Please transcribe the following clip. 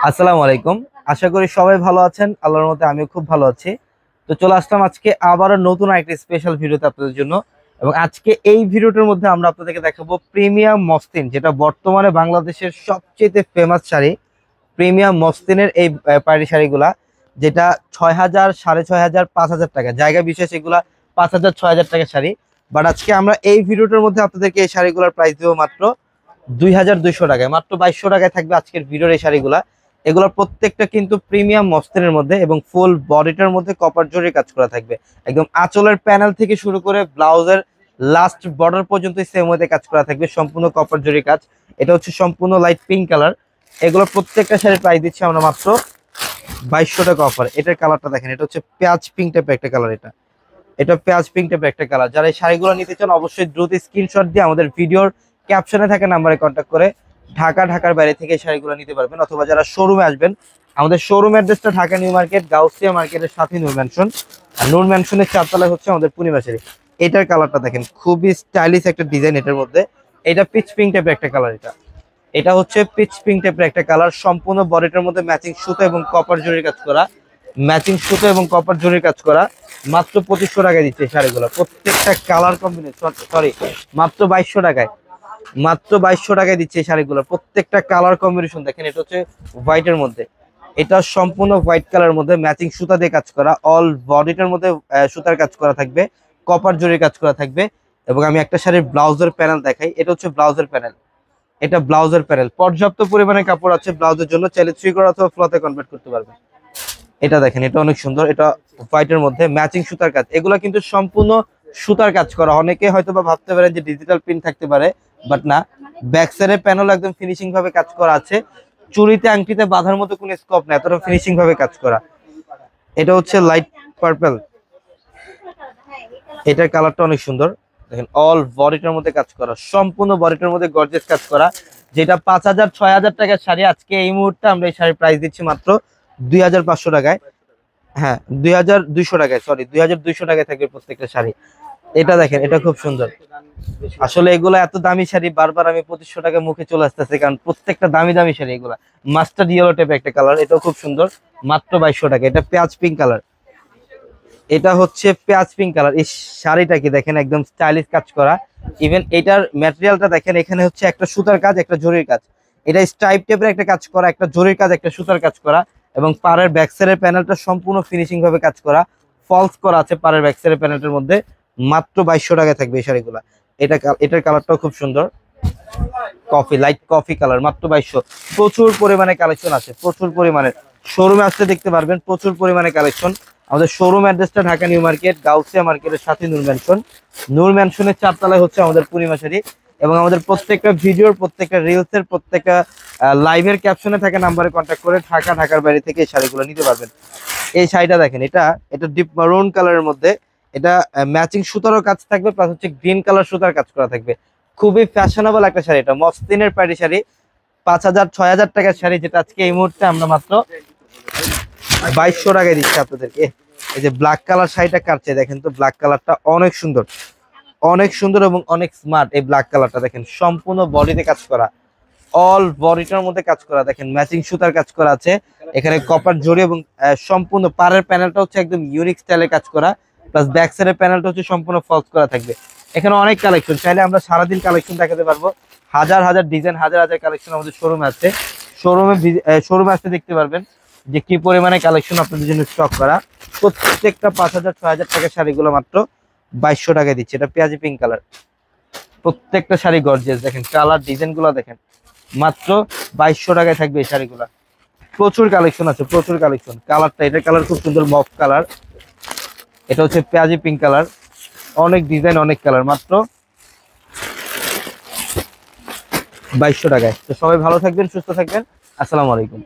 আসসালামু আলাইকুম। আশা করি সবাই ভালো আছেন। আল্লাহর মতে আমিও খুব ভালো আছি। তো চলে আসলাম আজকে আবারও নতুন একটা স্পেশাল ভিডিওতে আপনাদের জন্য। এবং আজকে এই ভিডিওটার মধ্যে আমরা আপনাদেরকে দেখাবো প্রিমিয়াম মসলিন, যেটা বর্তমানে বাংলাদেশের সবচেয়ে ফেমাস শাড়ি। প্রিমিয়াম মসলিনের এই পাড়ি শাড়িগুলা, যেটা ৬,০০০, ৬,৫০০, ৫,০০০ টাকা, জায়গা বিশেষ এগুলা ৫,০০০, ৬,০০০ টাকার শাড়ি। বাট আজকে আমরা এই ভিডিওটার মধ্যে আপনাদেরকে এই শাড়িগুলোর প্রাইস দেবো মাত্র ২,২০০ টাকায়, মাত্র ২২০০ টাকায় থাকবে আজকের ভিডিওর এই শাড়িগুলা। এগুলোর প্রত্যেকটা কিন্তু প্রিমিয়াম মসলিনের মধ্যে এবং ফুল বডিটার মধ্যে কপার জরির কাজ করা থাকবে। একদম আঁচলের প্যানেল থেকে শুরু করে ব্লাউজের লাস্ট বর্ডার পর্যন্ত সেম ওয়েতে কাজ করা থাকবে, সম্পূর্ণ কপার জরির কাজ। এটা হচ্ছে সম্পূর্ণ লাইট পিঙ্ক কালার। এগুলোর প্রত্যেকটা শাড়ির প্রাইস দিচ্ছি আমরা মাত্র ২২০০ টাকা অফার। এটার কালারটা দেখেন, এটা হচ্ছে পেঁয়াজ পিঙ্ক টাইপের একটা কালার। এটা পেঁয়াজ পিঙ্ক টাইপের একটা কালার। যারা এই শাড়িগুলো নিতে চান অবশ্যই দ্রুত স্ক্রিনশট দিয়ে আমাদের ভিডিওর ক্যাপশনে থাকা নাম্বারে কন্ট্যাক্ট করে ঢাকার বাইরে থেকে এই শাড়িগুলো নিতে পারবেন। অথবা যারা শোরুমে আসবেন, আমাদের শোরুম অ্যাড্রেসটা ঢাকা নিউ মার্কেট, গাউসিয়া মার্কেটের সাথে নূর ম্যানশন। আর নূর ম্যানশনের ৪ তলায় হচ্ছে আমাদের পূর্ণিমা শাড়ি। এটার কালারটা দেখেন, খুবই স্টাইলিশ একটা ডিজাইন এটার মধ্যে। এটা পিচ পিঙ্ক টাইপের একটা কালার। এটা হচ্ছে পিচ পিঙ্ক টাইপের একটা কালার। সম্পূর্ণ বডিটার মধ্যে ম্যাচিং সুতো এবং কপার জরির কাজ করা, মাত্র ২৫০০ টাকায় দিচ্ছে শাড়িগুলো। প্রত্যেকটা কালার কম্বিনেশন, মাত্র ২২০০ টাকায়, দিচ্ছে এই শাড়িগুলো। প্রত্যেকটা কালার কম্বিনেশন দেখেন। এটা হচ্ছে হোয়াইটের মধ্যে, এটা সম্পূর্ণ হোয়াইট কালারের মধ্যে ম্যাচিং সুতা দিয়ে কাজ করা। অল বডিটার মধ্যে সুতার কাজ করা থাকবে, কপার জরির কাজ করা থাকবে। এবং আমি একটা শাড়ির ব্লাউজের প্যানেল দেখাই। এটা হচ্ছে ব্লাউজের প্যানেল, পর্যাপ্ত পরিমাণে কাপড় আছে ব্লাউজের জন্য, চাইলে 3/4 অথবা ফ্লতে কনভার্ট করতে পারবেন। এটা দেখেন, এটা অনেক সুন্দর। এটা হোয়াইটের মধ্যে ম্যাচিং সুতার কাজ। এগুলা কিন্তু সম্পূর্ণ সুতার কাজ করা। অনেকে হয়তো বা ভাবতে পারেন যে ডিজিটাল প্রিন্ট থাকতে পারে, বাট না। ব্যাক সাইডের প্যানেল একদম ফিনিশিং ভাবে কাজ করা আছে। চুড়িতে আংটিতে বাঁধার মতো কোনো স্কোপ নেই, এতটা ফিনিশিং ভাবে কাজ করা। এটা হচ্ছে লাইট পার্পল। এটার কালারটা অনেক সুন্দর দেখেন। অল বডিটার মধ্যে কাজ করা, সম্পূর্ণ বডিটার মধ্যে গর্জিয়াস কাজ করা। যেটা ৫,০০০, ৬,০০০ টাকার শাড়ি, আজকে এই মুহূর্তে আমরা এই শাড়ির প্রাইস দিচ্ছি মাত্র ২,৫০০ টাকায়। হ্যাঁ, ২,২০০ টাকায়, ২,২০০ টাকায় থাকবে প্রত্যেকটা শাড়ি। এটা দেখেন, এটা খুব সুন্দর। আসলে এগুলা এত দামি শাড়ি, বারবার আমি ২৫০০ টাকা মুখে চলে আসতেছে, কারণ প্রত্যেকটা দামি শাড়ি এগুলা। মাস্টার্ড ইয়েলো টাইপের একটা কালার, এটাও খুব সুন্দর, মাত্র ২২০০ টাকা। এটা পেঁয়াজ পিঙ্ক কালার, এটা হচ্ছে পেঁয়াজ পিঙ্ক কালার। এই শাড়িটা কি দেখেন, একদম স্টাইলিশ কাজ করা। ইভেন এটার ম্যাটেরিয়ালটা দেখেন, এখানে হচ্ছে একটা সুতার কাজ, একটা জরির কাজ। এটা স্ট্রাইপ টাইপের একটা কাজ করা, একটা জরির কাজ, একটা সুতার কাজ করা। এবং পাড়ের ব্যাক সাইডের প্যানেলটা সম্পূর্ণ ফিনিশিং ভাবে কাজ করা, ফলস করা আছে পাড়ের ব্যাক সাইডের প্যানেলটার মধ্যে। মাত্র ২২০০ টাকায় থাকবে এই শাড়িগুলা। এটার কালারটাও খুব সুন্দর, লাইট কফি কালার, মাত্র ২২০০। প্রচুর পরিমাণে কালেকশন আছে, প্রচুর পরিমাণে। শোরুমে আসতে দেখতে পারবেন, প্রচুর পরিমাণে কালেকশন। আমাদের শোরুম অ্যাড্রেসটা ঢাকা নিউ মার্কেট, গাউসিয়া মার্কেটের সাথে নূর ম্যানশনের ৪ তলায় হচ্ছে আমাদের পূর্ণিমা শাড়ি। এবং আমাদের প্রত্যেকটা ভিডিওর, প্রত্যেকটা রিলসের, প্রত্যেকটা লাইভের ক্যাপশনে থাকা নাম্বারে কন্ট্যাক্ট করে ঢাকার বাইরে থেকে এই শাড়িগুলো নিতে পারবেন। এই শাড়িটা দেখেন, এটা ডিপ মারুন কালারের মধ্যে। এটা ম্যাচিং সুতারও কাজ থাকবে, প্লাস হচ্ছে গ্রিন কালার সুতার কাজ করা থাকবে। খুবই ফ্যাশনেবল একটা শাড়ি, এটা মসলিনের পাড়ি শাড়ি। ৫,০০০, ৬,০০০ টাকার শাড়ি, যেটা আজকে এই মুহূর্তে আমরা মাত্র ২২০০ টাকায় দিচ্ছি আপনাদেরকে। এই যে ব্ল্যাক কালার শাড়িটা কাটছে, দেখেন তো, ব্ল্যাক কালারটা অনেক সুন্দর, এবং অনেক স্মার্ট। এই ব্ল্যাক কালারটা দেখেন, সম্পূর্ণ বডিতে কাজ করা, অল বডিটার মধ্যে কাজ করা। দেখেন ম্যাচিং সুতার কাজ করা আছে, এখানে কপার জড়ি। এবং সম্পূর্ণ পাড়ের প্যানেলটা হচ্ছে একদম ইউনিক স্টাইলে কাজ করা, প্লাস ব্যাক সাইডের প্যানেলটা হচ্ছে সম্পূর্ণ ফলস করা থাকবে। এখানে অনেক কালেকশন, চাইলে আমরা সারাদিন কালেকশন দেখাতে পারবো। হাজার ডিজাইন, হাজার কালেকশন আমাদের শোরুমে আছে। শোরুমে আসতে দেখতে পারবেন যে কি পরিমাণে কালেকশন আপনাদের জন্য স্টক করা। প্রত্যেকটা ৫,০০০, ৬,০০০ টাকার শাড়িগুলো মাত্র ২২০০ টাকায় দিচ্ছে। এটা পেঁয়াজি পিঙ্ক কালার, প্রত্যেকটা শাড়ি গর্জিয়াস। দেখেন কালার ডিজাইন গুলো দেখেন, মাত্র ২২০০ টাকায় থাকবে এই শাড়িগুলা। প্রচুর কালেকশন আছে, প্রচুর কালেকশন। কালারটা, এটার কালার খুব সুন্দর, মফ কালার। এটা হচ্ছে পেঁয়াজি পিঙ্ক কালার, অনেক ডিজাইন, অনেক কালার, মাত্র ২২০০ টাকায়। তো সবাই ভালো থাকবেন, সুস্থ থাকবেন। আসসালামু আলাইকুম।